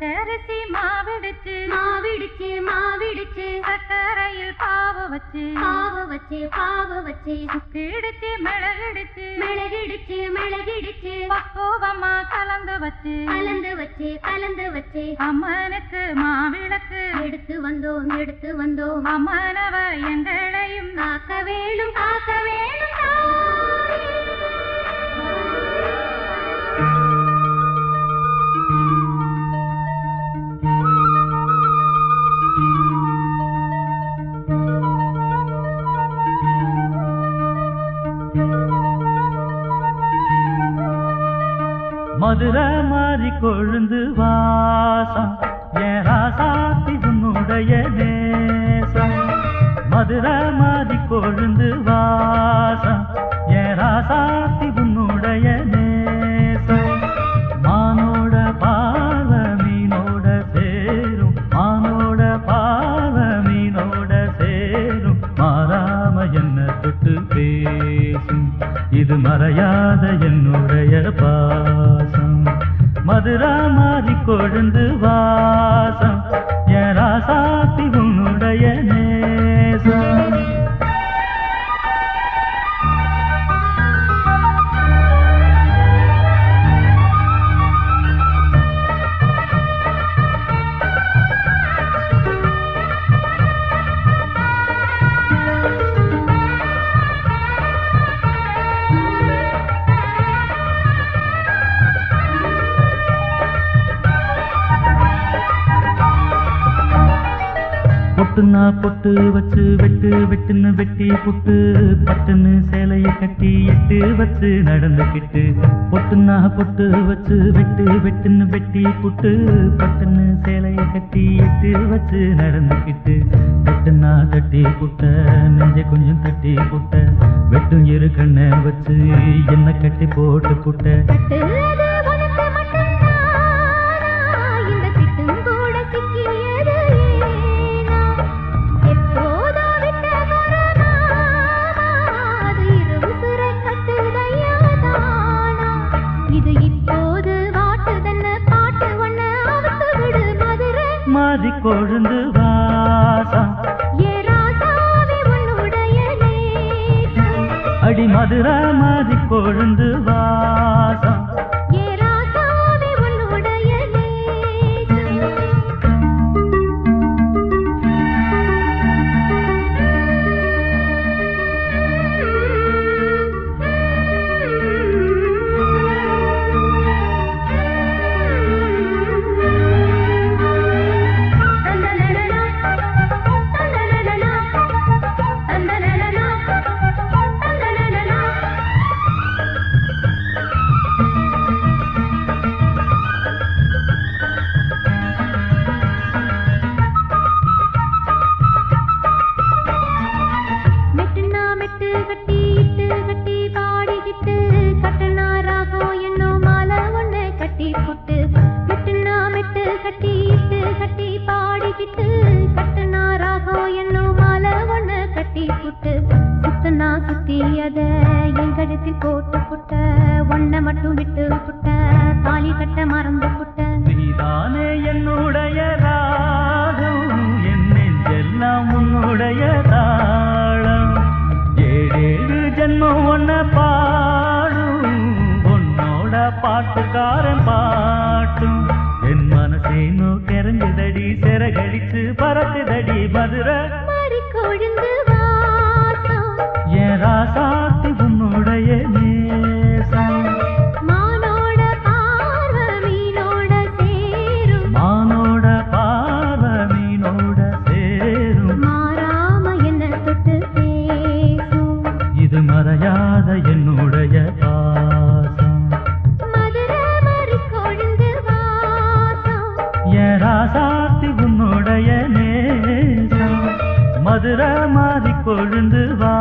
பச்சரிசி மாவிடுச்சு மாவிடுச்சு மாவிடுச்சு சக்கரையில் பாவு வச்சு பாவு வச்சு பாவு வச்சு சுக்கிடுச்சு மிளகிடுச்சு மிளகிடுச்சு மிளகிடுச்சு பக்குவமா கலந்து வச்சு கலந்து வச்சு கலந்து வச்சு அம்மனுக்கு மாவிளக்கு எடுத்து வந்தோம் அம்மனவ எங்களையும் காக்க வேணும் காக்க வேணும். மதுரை மாறி கொழுந்து வாசம் என் ராசாத்தி உன்னுடைய நேசம். மதுரை மாறி கொழுந்து வாசம் என் ராசாத்தி உன்னுடைய நேசம். மானோட பாவ மீனோட சேரும் மானோட பாவ மீனோட சேரும் மாறாம என்ன தொட்டு பேசும் இது மறையாத என்னுடைய பாசம். மதுரை மாறி கொழுந்து வாசம் என் ராசாத்தி உன்னுடைய நேசம். பொட்டுனா பொட்டு வச்சு வெட்டு வெட்டுன்னு வெட்டி புட்டு பட்டுன்னு சேலைய கட்டி எட்டு வச்சு நடந்துக்கிட்டு. பொட்டுனா பொட்டு வச்சு வெட்டு வெட்டுன்னு வெட்டி புட்டு பட்டுன்னு சேலைய கட்டி எட்டு வச்சு நடந்துக்கிட்டு. தட்டுனா தட்டி புட்ட நெஞ்ச கொஞ்சம் தட்டி புட்ட வெட்டும் இரு கண்ணை வச்சு என்ன கட்டி போட்டு புட்ட. மாறி கொழுந்து வாசம் அடி மதுரை மாறி கொழுந்து வாசம். போட்டு புட்ட ஒன்ன மட்டும் விட்டு புட்ட தாலி கட்ட மறந்து புட்ட. நீதானே என்னுடைய ராகம் என் நெஞ்செல்லாம் உன்னுடைய தாளம். ஏழேழு ஜென்மம் ஒன்ன பாடும் உன்னோட பாட்டுக்காரன் பாட்டும். என் மனசேனோ கெரங்குதடி சிறகடிச்சு பறக்குதடி மதுரை மாறி கொழுந்து வாசம் என் ராசாத்தி உன்னுடைய நேசம். மானோட பார்வ மீனோட சேரும் மானோட பார்வ மீனோட சேரும் மாறாம என்ன தொட்டு பேசும் இது மறையாத என்னுடைய பாசம். மதுரை மாறி கொழுந்து வாசம் என் ராசாத்தி உன்னுடைய நேசம். மதுரை மாறி கொழுந்து வா